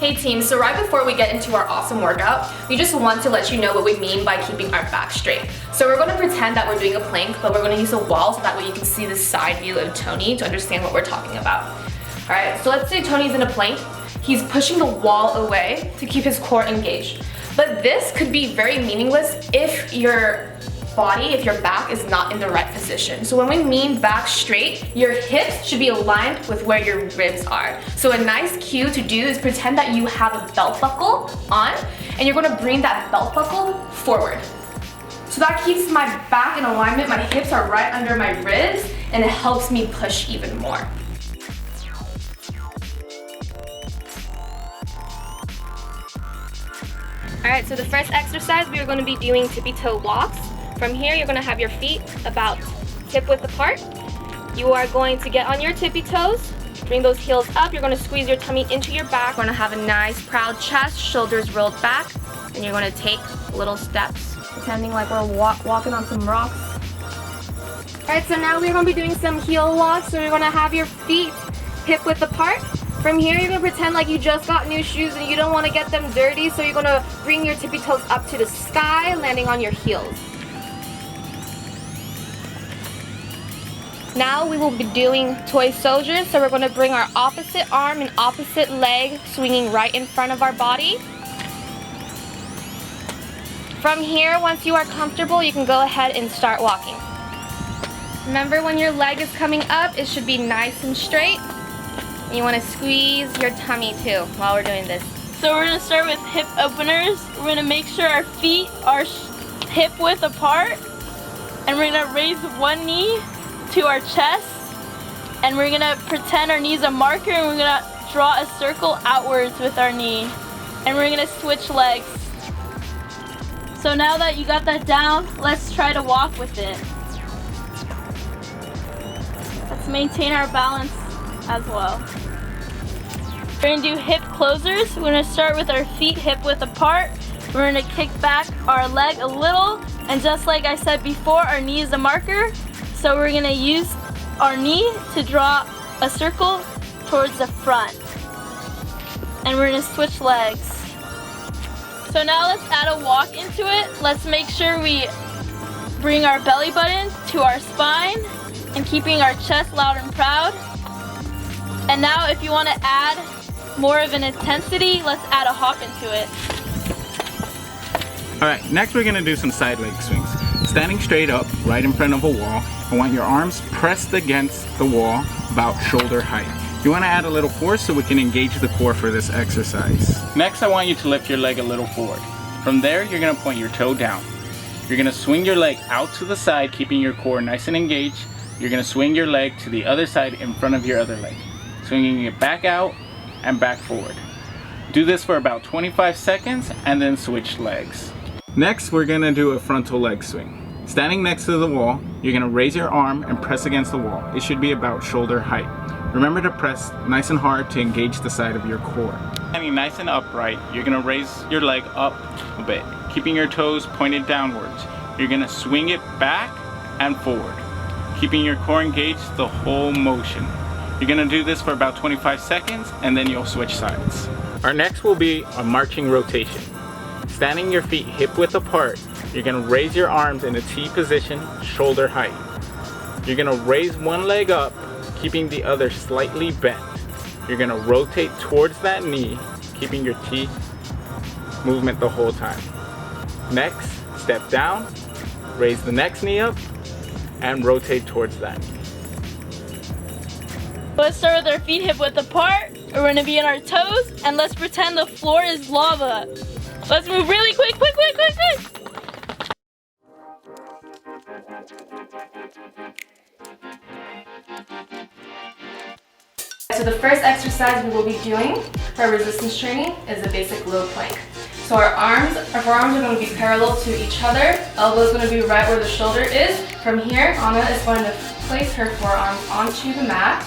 Hey team, so right before we get into our awesome workout, we just want to let you know what we mean by keeping our back straight. So we're going to pretend that we're doing a plank, but we're going to use a wall so that way you can see the side view of Tony to understand what we're talking about. Alright, so let's say Tony's in a plank. He's pushing the wall away to keep his core engaged. But this could be very meaningless if your back is not in the right position. So when we mean back straight, your hips should be aligned with where your ribs are. So a nice cue to do is pretend that you have a belt buckle on and you're gonna bring that belt buckle forward. So that keeps my back in alignment, my hips are right under my ribs, and it helps me push even more. Alright, so the first exercise we are going to be doing tippy toe walks. From here, you're going to have your feet about hip width apart. You are going to get on your tippy toes, bring those heels up. You're going to squeeze your tummy into your back. We're going to have a nice proud chest, shoulders rolled back, and you're going to take little steps, pretending like we're walking on some rocks. Alright, so now we're going to be doing some heel walks. So you're going to have your feet hip width apart. From here, you're going to pretend like you just got new shoes and you don't want to get them dirty, so you're going to bring your tippy toes up to the sky, landing on your heels. Now we will be doing toy soldiers, so we're going to bring our opposite arm and opposite leg swinging right in front of our body. From here, once you are comfortable, you can go ahead and start walking. Remember, when your leg is coming up, it should be nice and straight. And you want to squeeze your tummy too while we're doing this. So we're going to start with hip openers. We're going to make sure our feet are hip width apart. And we're going to raise one knee to our chest, and we're gonna pretend our knee's a marker, and we're gonna draw a circle outwards with our knee, and we're gonna switch legs. So now that you got that down, let's try to walk with it. Let's maintain our balance as well. We're gonna do hip closers. We're gonna start with our feet hip width apart. We're gonna kick back our leg a little, and just like I said before, our knee is a marker. So we're gonna use our knee to draw a circle towards the front. And we're gonna switch legs. So now let's add a walk into it. Let's make sure we bring our belly button to our spine and keeping our chest loud and proud. And now if you wanna add more of an intensity, let's add a hop into it. All right, next we're gonna do some side leg swings. Standing straight up, right in front of a wall. I want your arms pressed against the wall, about shoulder height. You want to add a little force so we can engage the core for this exercise. Next, I want you to lift your leg a little forward. From there, you're going to point your toe down. You're going to swing your leg out to the side, keeping your core nice and engaged. You're going to swing your leg to the other side in front of your other leg, swinging it back out and back forward. Do this for about 25 seconds and then switch legs. Next, we're going to do a frontal leg swing. Standing next to the wall, you're going to raise your arm and press against the wall. It should be about shoulder height. Remember to press nice and hard to engage the side of your core. Standing nice and upright, you're going to raise your leg up a bit, keeping your toes pointed downwards. You're going to swing it back and forward, keeping your core engaged the whole motion. You're going to do this for about 25 seconds and then you'll switch sides. Our next will be a marching rotation. Standing your feet hip width apart, you're going to raise your arms in a T position, shoulder height. You're going to raise one leg up, keeping the other slightly bent. You're going to rotate towards that knee, keeping your T movement the whole time. Next, step down, raise the next knee up, and rotate towards that knee. Let's start with our feet hip width apart. We're going to be on our toes, and let's pretend the floor is lava. Let's move really quick. So the first exercise we will be doing for resistance training is a basic low plank. So our forearms are going to be parallel to each other. Elbow is going to be right where the shoulder is. From here, Anna is going to place her forearms onto the mat.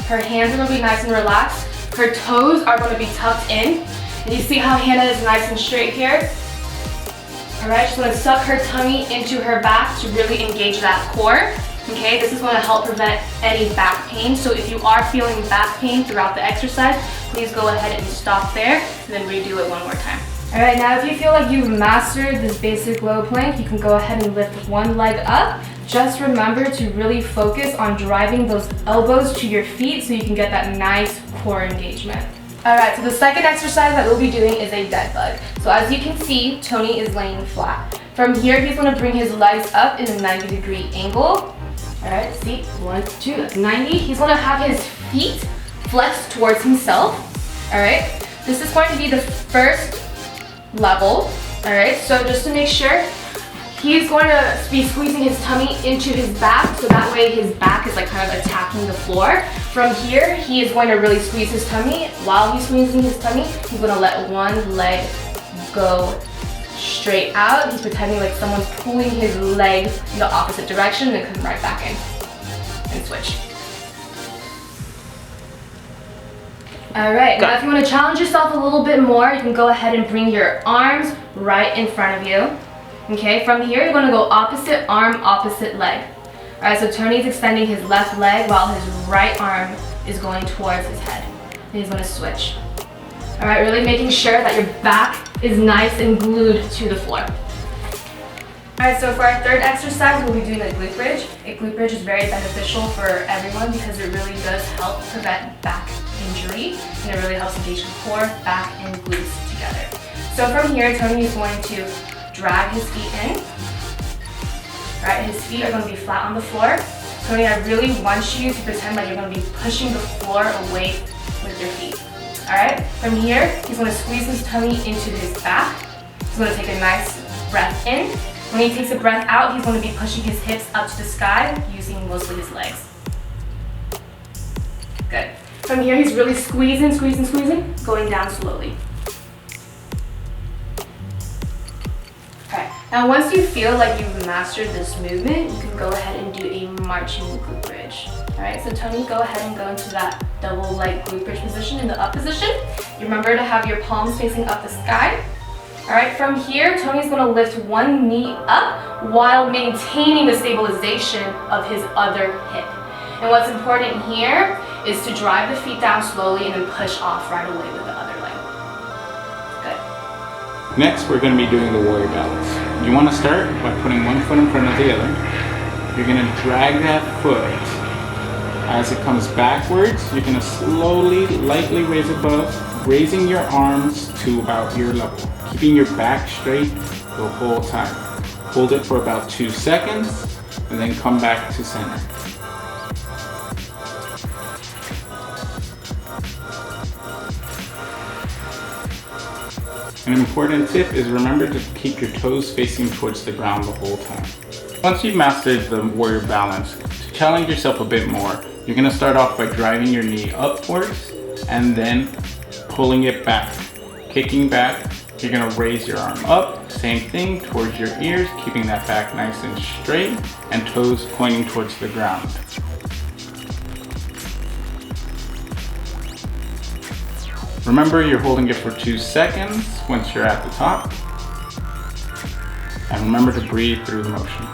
Her hands are going to be nice and relaxed. Her toes are going to be tucked in. And you see how Hannah is nice and straight here? Alright, she's going to suck her tummy into her back to really engage that core. Okay, this is going to help prevent any back pain. So if you are feeling back pain throughout the exercise, please go ahead and stop there and then redo it one more time. All right, now if you feel like you've mastered this basic low plank, you can go ahead and lift one leg up. Just remember to really focus on driving those elbows to your feet so you can get that nice core engagement. All right, so the second exercise that we'll be doing is a dead bug. So as you can see, Tony is laying flat. From here, he's gonna bring his legs up in a 90-degree angle. All right, see, 1, 2, that's 90. He's gonna have his feet flexed towards himself. All right, this is going to be the first level. All right, so just to make sure, he's going to be squeezing his tummy into his back, so that way his back is like kind of attacking the floor. From here, he is going to really squeeze his tummy. While he's squeezing his tummy, he's going to let one leg go straight out. He's pretending like someone's pulling his leg in the opposite direction and then come right back in and switch. All right, now if you want to challenge yourself a little bit more, you can go ahead and bring your arms right in front of you. Okay, from here you're going to go opposite arm, opposite leg. All right, so Tony's extending his left leg while his right arm is going towards his head. And he's going to switch. All right, really making sure that your back is nice and glued to the floor. All right, so for our third exercise, we'll be doing a glute bridge. A glute bridge is very beneficial for everyone because it really does help prevent back injury, and it really helps engage the core, back, and glutes together. So from here, Tony is going to drag his feet in. All right, his feet are going to be flat on the floor. Tony, I really want you to pretend like you're going to be pushing the floor away with your feet. All right, from here, he's going to squeeze his tummy into his back. He's going to take a nice breath in. When he takes a breath out, he's going to be pushing his hips up to the sky using mostly his legs. Good. From here, he's really squeezing, going down slowly. Okay. Now, once you feel like you've mastered this movement, you can go ahead and do a marching glute bridge. All right, so Tony, go ahead and go into that double leg glute bridge position in the up position. You remember to have your palms facing up the sky. All right, from here, Tony's gonna lift one knee up while maintaining the stabilization of his other hip. And what's important here is to drive the feet down slowly and then push off right away with the other leg. Good. Next, we're going to be doing the warrior balance. You want to start by putting one foot in front of the other. You're going to drag that foot. As it comes backwards, you're going to slowly, lightly raise above, raising your arms to about ear level, keeping your back straight the whole time. Hold it for about 2 seconds, and then come back to center. An important tip is remember to keep your toes facing towards the ground the whole time. Once you've mastered the warrior balance, to challenge yourself a bit more, you're going to start off by driving your knee upwards and then pulling it back. Kicking back, you're going to raise your arm up, same thing, towards your ears, keeping that back nice and straight and toes pointing towards the ground. Remember, you're holding it for 2 seconds once you're at the top. And remember to breathe through the motion.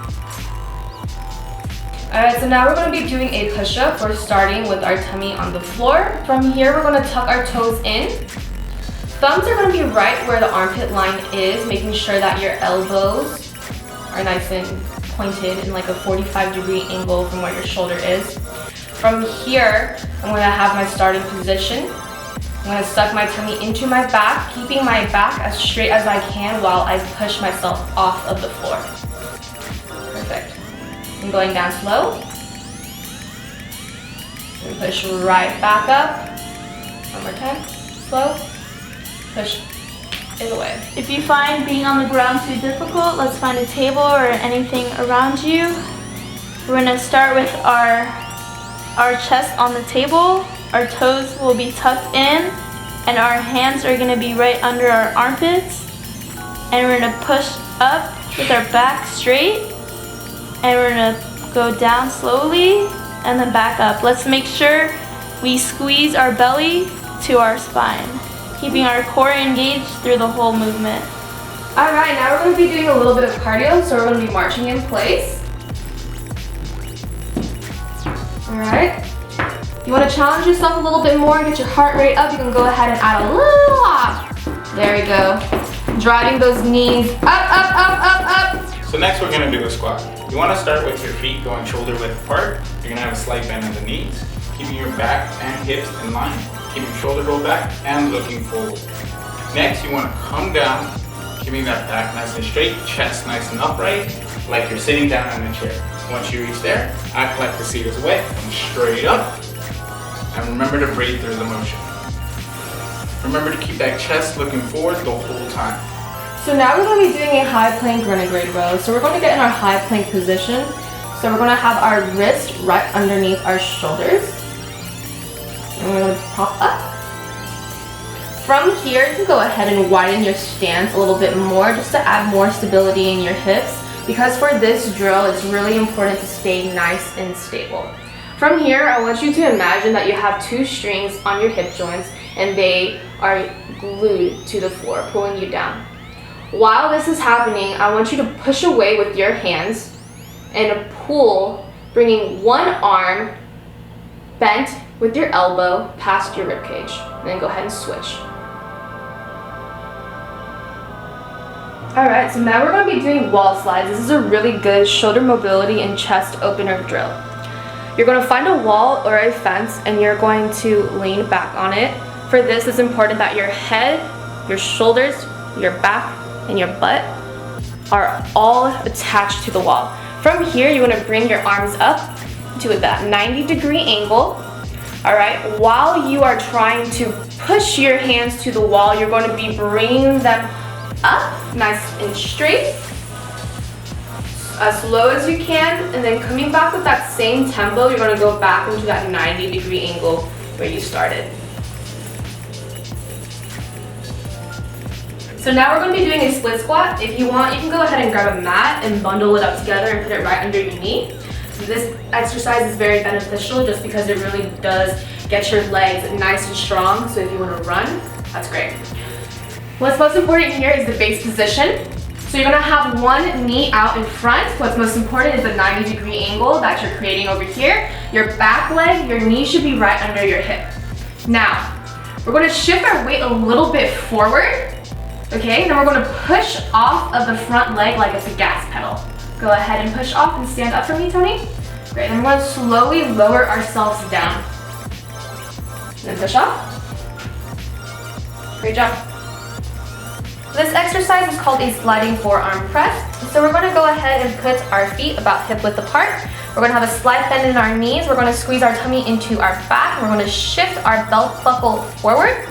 Alright, so now we're going to be doing a push-up. We're starting with our tummy on the floor. From here, we're going to tuck our toes in. Thumbs are going to be right where the armpit line is, making sure that your elbows are nice and pointed in like a 45-degree angle from where your shoulder is. From here, I'm going to have my starting position. I'm going to suck my tummy into my back, keeping my back as straight as I can while I push myself off of the floor. Perfect. I'm going down slow. And push right back up. One more time. Slow. Push it away. If you find being on the ground too difficult, let's find a table or anything around you. We're going to start with our chest on the table. Our toes will be tucked in, and our hands are gonna be right under our armpits. And we're gonna push up with our back straight, and we're gonna go down slowly, and then back up. Let's make sure we squeeze our belly to our spine, keeping our core engaged through the whole movement. All right, now we're gonna be doing a little bit of cardio, so we're gonna be marching in place. Alright. You want to challenge yourself a little bit more, get your heart rate up, you can go ahead and add a little off. There you go. Driving those knees up. So next we're gonna do a squat. You wanna start with your feet going shoulder width apart. You're gonna have a slight bend in the knees, keeping your back and hips in line. Keep your shoulder rolled back and looking forward. Next, you wanna come down, keeping that back nice and straight, chest nice and upright, like you're sitting down in a chair. Once you reach there, act like the seat is wet and straight up. And remember to breathe through the motion. Remember to keep that chest looking forward the whole time. So now we're going to be doing a high plank renegade row. So we're going to get in our high plank position. So we're going to have our wrist right underneath our shoulders. And we're going to pop up. From here, you can go ahead and widen your stance a little bit more just to add more stability in your hips. Because for this drill, it's really important to stay nice and stable. From here, I want you to imagine that you have two strings on your hip joints and they are glued to the floor, pulling you down. While this is happening, I want you to push away with your hands and pull, bringing one arm bent with your elbow past your rib cage. And then go ahead and switch. Alright, so now we're going to be doing wall slides. This is a really good shoulder mobility and chest opener drill. You're going to find a wall or a fence and you're going to lean back on it. For this, it's important that your head, your shoulders, your back, and your butt are all attached to the wall. From here, you want to bring your arms up to that 90-degree angle. Alright, while you are trying to push your hands to the wall, you're going to be bringing them up, nice and straight, as low as you can, and then coming back with that same tempo, you're going to go back into that 90-degree angle where you started. So now we're going to be doing a split squat. If you want, you can go ahead and grab a mat and bundle it up together and put it right under your knee. This exercise is very beneficial just because it really does get your legs nice and strong. So if you want to run, that's great. What's most important here is the base position. So you're going to have one knee out in front. What's most important is the 90-degree angle that you're creating over here. Your back leg, your knee should be right under your hip. Now, we're going to shift our weight a little bit forward. Okay, then we're going to push off of the front leg like it's a gas pedal. Go ahead and push off and stand up for me, Tony. Great, then we're going to slowly lower ourselves down. And then push off. Great job. This exercise is called a sliding forearm press. So we're going to go ahead and put our feet about hip width apart. We're going to have a slight bend in our knees. We're going to squeeze our tummy into our back. We're going to shift our belt buckle forward.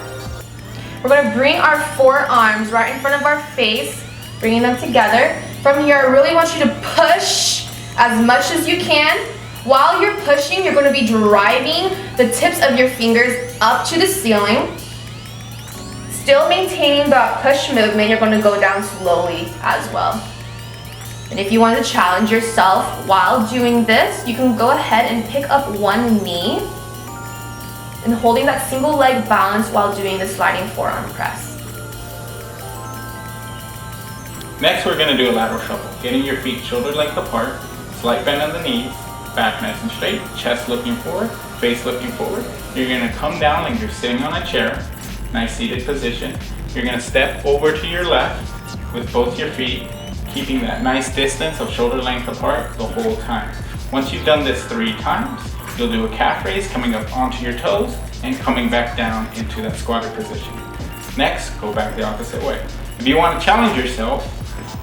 We're going to bring our forearms right in front of our face, bringing them together. From here, I really want you to push as much as you can. While you're pushing, you're going to be driving the tips of your fingers up to the ceiling. Still maintaining that push movement, you're going to go down slowly as well. And if you want to challenge yourself while doing this, you can go ahead and pick up one knee and holding that single leg balance while doing the sliding forearm press. Next, we're going to do a lateral shuffle. Getting your feet shoulder length apart, slight bend on the knees, back nice and straight, chest looking forward, face looking forward. You're going to come down like you're sitting on a chair, nice seated position. You're going to step over to your left with both your feet, keeping that nice distance of shoulder length apart the whole time. Once you've done this 3 times, you'll do a calf raise coming up onto your toes and coming back down into that squatter position. Next, go back the opposite way. If you want to challenge yourself,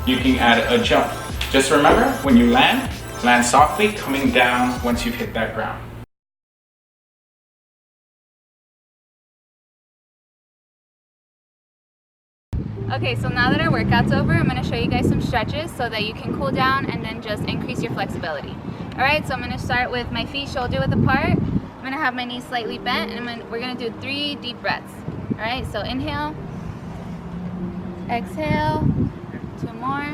you can add a jump. Just remember, when you land softly, coming down once you've hit that ground. Okay, so now that our workout's over, I'm going to show you guys some stretches so that you can cool down and then just increase your flexibility. Alright, so I'm going to start with my feet shoulder width apart. I'm going to have my knees slightly bent, and we're going to do 3 deep breaths. Alright, so inhale, exhale, 2 more,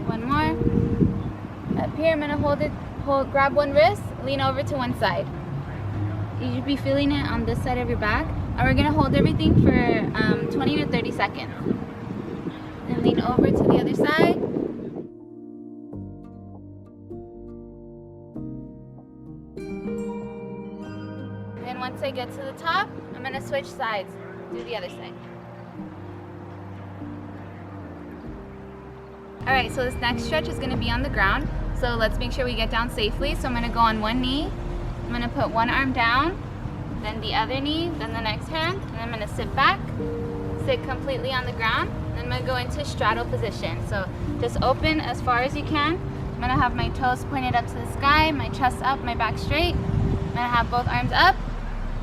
1 more. Up here, I'm going to grab one wrist, lean over to one side. You should be feeling it on this side of your back. And we're going to hold everything for 20 to 30 seconds. And lean over to the other side. once I get to the top, I'm gonna switch sides, do the other side. All right, so this next stretch is gonna be on the ground. So let's make sure we get down safely. So I'm gonna go on one knee. I'm gonna put one arm down, then the other knee, then the next hand, and I'm gonna sit back, sit completely on the ground. Then I'm gonna go into straddle position. So just open as far as you can. I'm gonna have my toes pointed up to the sky, my chest up, my back straight. I'm gonna have both arms up,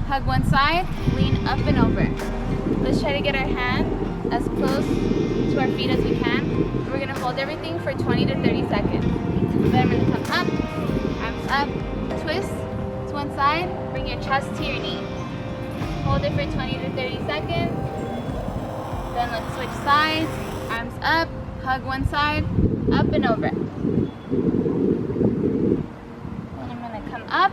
hug one side, lean up and over. Let's try to get our hand as close to our feet as we can. We're gonna hold everything for 20 to 30 seconds. Then I'm gonna come up, arms up, twist to one side, bring your chest to your knee. Hold it for 20 to 30 seconds. Then let's switch sides, arms up, hug one side, up and over. Then I'm gonna come up,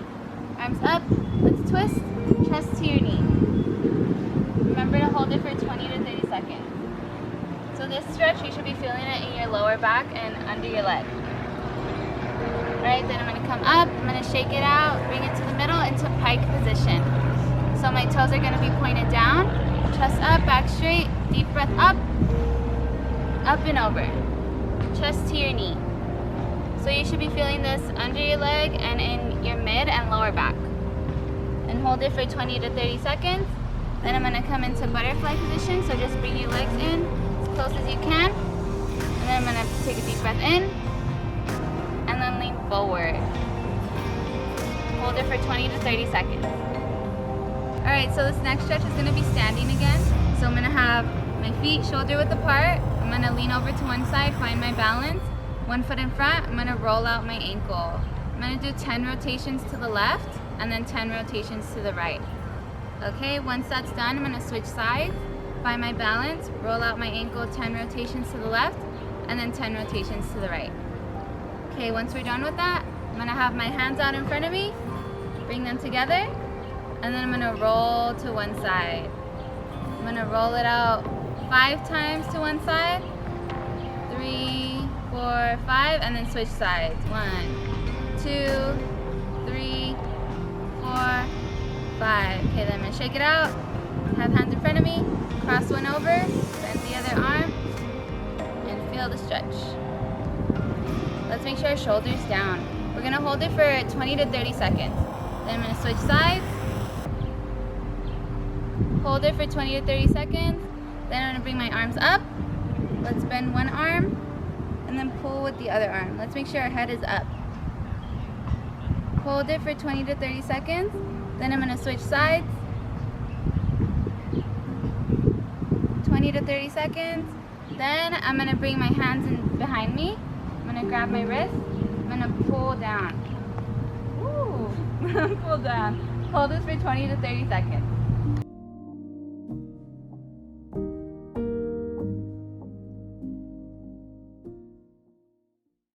arms up, let's twist, chest to your knee. Remember to hold it for 20 to 30 seconds. So this stretch, you should be feeling it in your lower back and under your leg. Alright, then I'm going to come up, I'm going to shake it out, bring it to the middle into pike position. So my toes are going to be pointed down, chest up, back straight, deep breath up and over. Chest to your knee. So you should be feeling this under your leg and in your mid and lower back. And hold it for 20 to 30 seconds. Then I'm going to come into butterfly position, so just bring your legs in as close as you can. And then I'm going to take a deep breath in, and then lean forward. Hold it for 20 to 30 seconds. Alright, so this next stretch is going to be standing again. So I'm going to have my feet shoulder width apart. I'm going to lean over to one side, find my balance. One foot in front, I'm going to roll out my ankle. I'm going to do 10 rotations to the left, and then 10 rotations to the right. Okay, once that's done, I'm gonna switch sides, find my balance, roll out my ankle, 10 rotations to the left, and then 10 rotations to the right. Okay, once we're done with that, I'm gonna have my hands out in front of me, bring them together, and then I'm gonna roll to one side. I'm gonna roll it out 5 times to one side, 3, 4, 5, and then switch sides. 1, 2, 3, 4, 5. Okay, then I'm gonna shake it out. Have hands in front of me. Cross one over. Bend the other arm. And feel the stretch. Let's make sure our shoulders down. We're gonna hold it for 20 to 30 seconds. Then I'm gonna switch sides. Hold it for 20 to 30 seconds. Then I'm gonna bring my arms up. Let's bend one arm. And then pull with the other arm. Let's make sure our head is up. Hold it for 20 to 30 seconds. Then I'm going to switch sides. 20 to 30 seconds. Then I'm going to bring my hands in behind me. I'm going to grab my wrist. I'm going to pull down. Ooh, pull down. Hold this for 20 to 30 seconds.